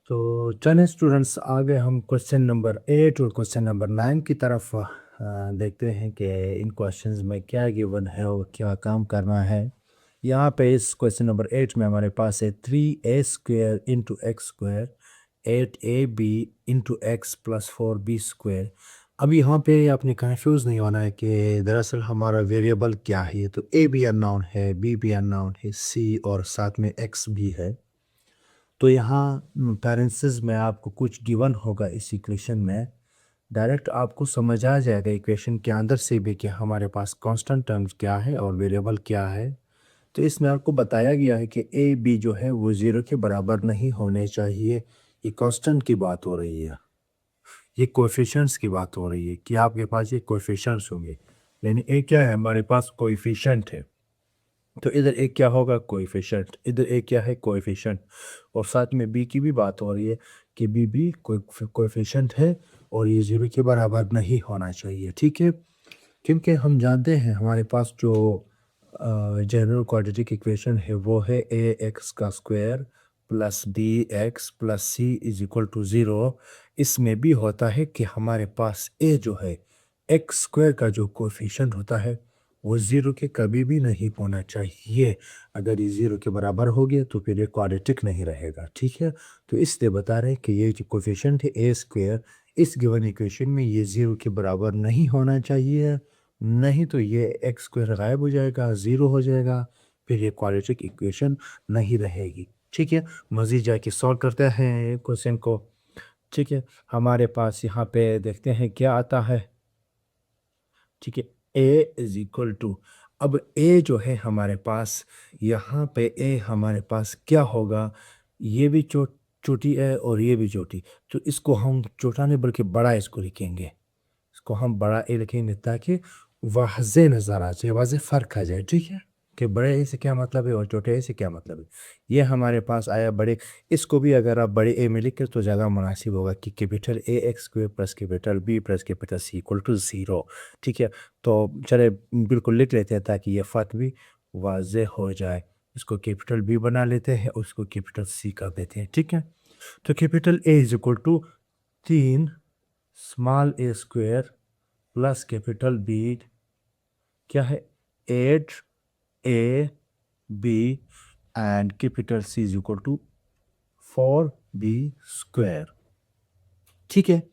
तो चलें स्टूडेंट्स, आगे हम क्वेश्चन नंबर 8 और क्वेश्चन नंबर 9 की तरफ देखते हैं कि इन क्वेश्चंस में क्या गिवन है और क्या काम करना है। यहाँ पे इस क्वेश्चन नंबर 8 में हमारे पास है 3a² into x square 8ab into x plus 4b²। अब यहाँ पे आपने कंफ्यूज नहीं होना है कि दरअसल हमारा वेरिएबल क्या है। तो a भी अननोन है, b भी अननोन है, c और साथ में x भी है। तो यहाँ पैरेंथेसिस में आपको कुछ गिवन होगा इस इक्वेशन में। डायरेक्ट आपको समझ आ जाएगा इक्वेशन के अंदर से भी कि हमारे पास कांस्टेंट टर्म्स क्या है और वेरिएबल क्या है। तो इसमें आपको बताया गया है कि ए बी जो है वो ज़ीरो के बराबर नहीं होने चाहिए। ये कांस्टेंट की बात हो रही है, ये कोएफिशिएंट्स की बात हो रही है कि आपके पास ये कोएफिशिएंट्स होंगे। यानी ए क्या है, हमारे पास कोएफिशिएंट है। तो इधर एक क्या होगा, कोएफिशिएंट, इधर एक क्या है, कोएफिशिएंट। और साथ में बी की भी बात हो रही है कि बी भी कोएफिशिएंट है और ये ज़ीरो के बराबर नहीं होना चाहिए। ठीक है, क्योंकि हम जानते हैं हमारे पास जो जनरल क्वाड्रेटिक इक्वेशन है वो है ए एक्स का square plus B X plus C is equal to zero. इसमें भी होता है कि हमारे पास ए जो है एक्स स्क्वायर का जो कोएफिशिएंट होता है वो ज़ीरो के कभी भी नहीं होना चाहिए। अगर ये ज़ीरो के बराबर हो गया तो फिर ये क्वाड्रेटिक नहीं रहेगा। ठीक है, तो इसलिए बता रहे हैं कि ये जो कोएफिशिएंट है ए स्क्वायर, इस गिवन इक्वेशन में ये ज़ीरो के बराबर नहीं होना चाहिए, नहीं तो ये एक्स स्क्वायर गायब हो जाएगा, ज़ीरो हो जाएगा, फिर ये क्वाड्रेटिक इक्वेशन नहीं रहेगी। ठीक है, मज़ीद जाके सॉल्व करते हैं क्वेश्चन को। ठीक है, हमारे पास यहाँ पे देखते हैं क्या आता है। ठीक है, ए इज इक्वल टू, अब ए जो है हमारे पास, यहाँ पे ए हमारे पास क्या होगा, ये भी छोटी है और ये भी छोटी। तो इसको हम छोटा नहीं बल्कि बड़ा इसको लिखेंगे, इसको हम बड़ा ए लिखेंगे ताकि वाज़े नज़र आ जाए, वाज़े फ़र्क आ जाए। ठीक है, कि बड़े ए से क्या मतलब है और छोटे ए से क्या मतलब है। ये हमारे पास आया बड़े, इसको भी अगर आप बड़े ए में लिखें तो ज़्यादा मुनासिब होगा कि capital A X square plus capital B plus capital C equal to zero. ठीक है, तो चले बिल्कुल लिख लेते हैं ताकि ये फ़र्क भी वाज़े हो जाए। इसको कैपिटल बी बना लेते हैं, उसको कैपिटल सी कर देते हैं। ठीक है, तो capital A is equal to 3 small A square plus capital B क्या है 8 A B and capital C is equal to 4b²। ठीक है,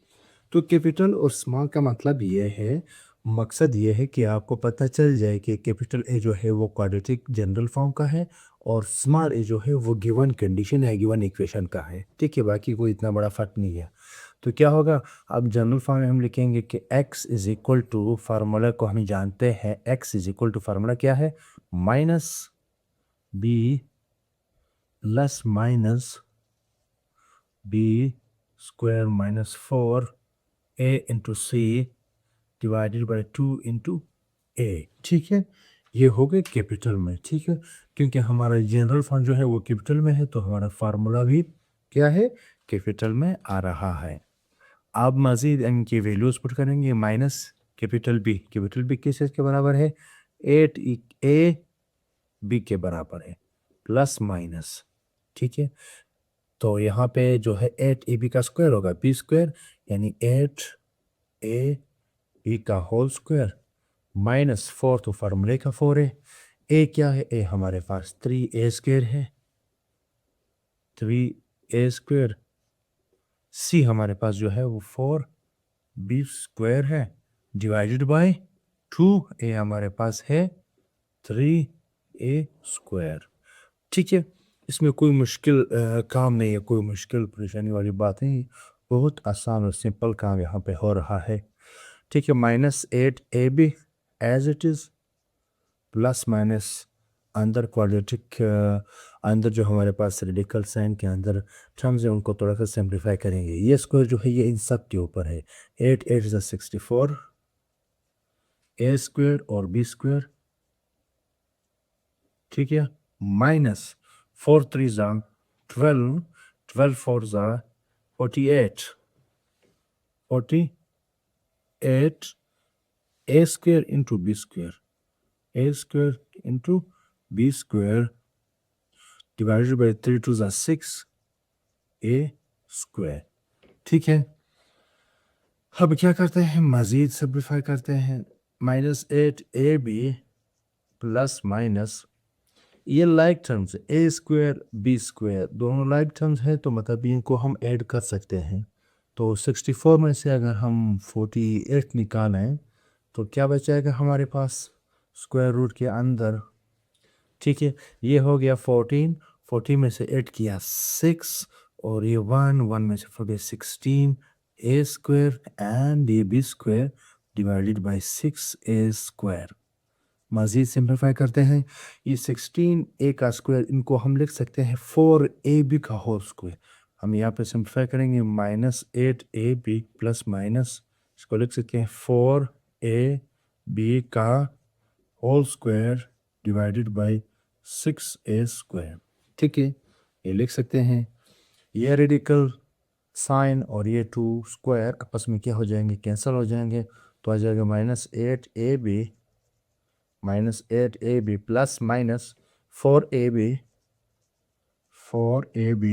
तो कैपिटल और स्मॉल का मतलब ये है, मकसद ये है कि आपको पता चल जाए कि कैपिटल ए जो है वो क्वाड्रेटिक जनरल फॉर्म का है और स्मॉल ए जो है वो गिवन कंडीशन है, गिवन इक्वेशन का है। ठीक है, बाकी कोई इतना बड़ा फर्क नहीं है। तो क्या होगा, अब जनरल फॉर्म में हम लिखेंगे कि x is equal to, formula को हम जानते हैं, x is equal to formula क्या है, minus b plus minus b square minus 4a into c divided by 2 into a. ठीक है, ये हो गए कैपिटल में। ठीक है, क्योंकि हमारा जनरल फॉर्म जो है वो कैपिटल में है तो हमारा फार्मूला भी क्या है, कैपिटल में आ रहा है। आप मज़ीद इनकी वैल्यूज़ पुट करेंगे, माइनस कैपिटल बी किस चीज़ के बराबर है, 8 ए बी के बराबर है, प्लस माइनस। ठीक है, तो यहाँ पे जो है 8 ए बी का स्क्वायर होगा b², यानी 8 ए बी का होल स्क्वायर माइनस 4, तो फार्मूले का 4 है। ए क्या है, ए हमारे पास 3a² है, 3a²। सी हमारे पास जो है वो 4b² है डिवाइडेड बाय 2, ए हमारे पास है 3a²। ठीक है, इसमें कोई मुश्किल काम नहीं है, कोई मुश्किल परेशानी वाली बात नहीं, बहुत आसान और सिंपल काम यहाँ पे हो रहा है। ठीक है, -8ab as it is plus minus अंदर क्वाड्रेटिक, अंदर जो हमारे पास रेडिकल साइन के अंदर टर्म्स है उनको थोड़ा सा सिंप्लीफाई करेंगे। ये स्क्वायर जो है ये इन सब के ऊपर है, 8 8 ज़ा 64 a² और b²। ठीक है, माइनस 4 3 ज़ा 12, 12 4 ज़ा 48, 48 a² into b², a² into b² divided by 3 2 is 6 a square. ठीक है, अब क्या करते हैं, मज़ीद सिंप्लीफाई करते हैं। -8ab प्लस माइनस, ये लाइक टर्म्स ए स्क्वायर बी स्क्वायर दोनों लाइक टर्म्स हैं, तो मतलब इनको हम ऐड कर सकते हैं। तो 64 में से अगर हम 48 निकालें तो क्या बचेगा हमारे पास स्क्वायर रूट के अंदर। ठीक है, ये हो गया 14, 14 में से 8 किया 6, और ये 1, 1 में से 4 गया 16 a square and a b square divided by 6 A square. मज़ीद सिंप्लीफाई करते हैं, ये 16 ए का स्क्वायर इनको हम लिख सकते हैं 4 ए बी का होल स्क्वायर। हम यहाँ पे सिंप्लीफाई करेंगे, -8ab प्लस माइनस इसको लिख सकते हैं 4 ए बी का whole square divided by 6 A square. ठीक है, ये लिख सकते हैं। ये रेडिकल साइन और ये 2 स्क्वायर आपस में क्या हो जाएंगे, कैंसिल हो जाएंगे, तो आ जाएगा -8ab plus minus 4ab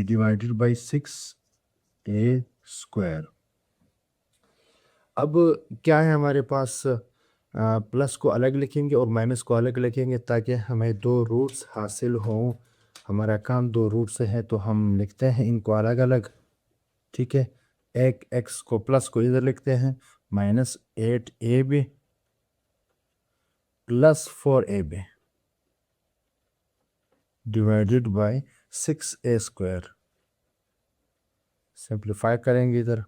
divided by 6a square. अब क्या है हमारे पास, प्लस को अलग लिखेंगे और माइनस को अलग लिखेंगे ताकि हमें दो रूट्स हासिल हों। हमारा काम दो रूट से है तो हम लिखते हैं इनको अलग अलग। ठीक है, एक एक्स को प्लस को इधर लिखते हैं, -8ab plus 4ab divided by 6a square. Simplify करेंगे इधर,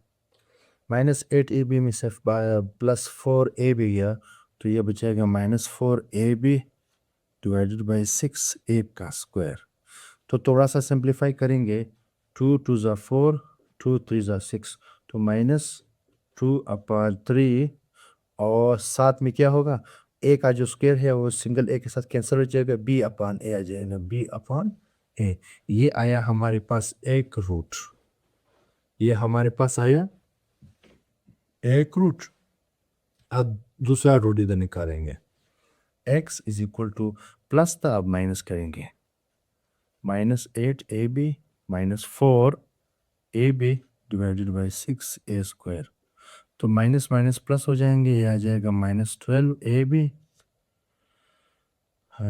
-8ab में से प्लस 4ab गया तो ये बचेगा -4ab डिवाइडेड बाय 6a का स्क्वायर। तो थोड़ा सा सिंप्लीफाई करेंगे, 2 2 ज़ा 4, 2 3 ज़ा 6, तो -2/3, और साथ में क्या होगा, ए का जो स्क्वायर है वो सिंगल ए के साथ कैंसिल हो जाएगा, b/a आ जाएगा, b/a। ये आया हमारे पास एक रूट, ये हमारे पास आया एक रूट। अब दूसरा रूट इधर निकालेंगे, x is equal two plus था, अब माइनस करेंगे, -8ab minus 4ab divided by 6a square. तो माइनस माइनस प्लस हो जाएंगे, ये आ जाएगा -12ab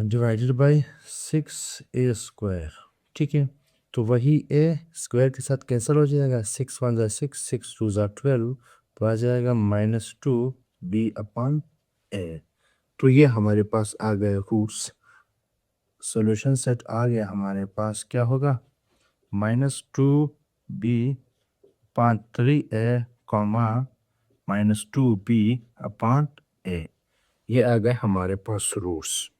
divided by 6a square. ठीक है, तो वही a स्क्वायर के साथ कैंसिल हो जाएगा, 6 1 ज़ा 6, 6 2 ज़ा 12, तो आ जाएगा -2b/a। तो ये हमारे पास आ गए रूट्स, सॉल्यूशन सेट आ गया हमारे पास। क्या होगा, -2b/3a, -2b/a, ये आ गए हमारे पास रूट्स।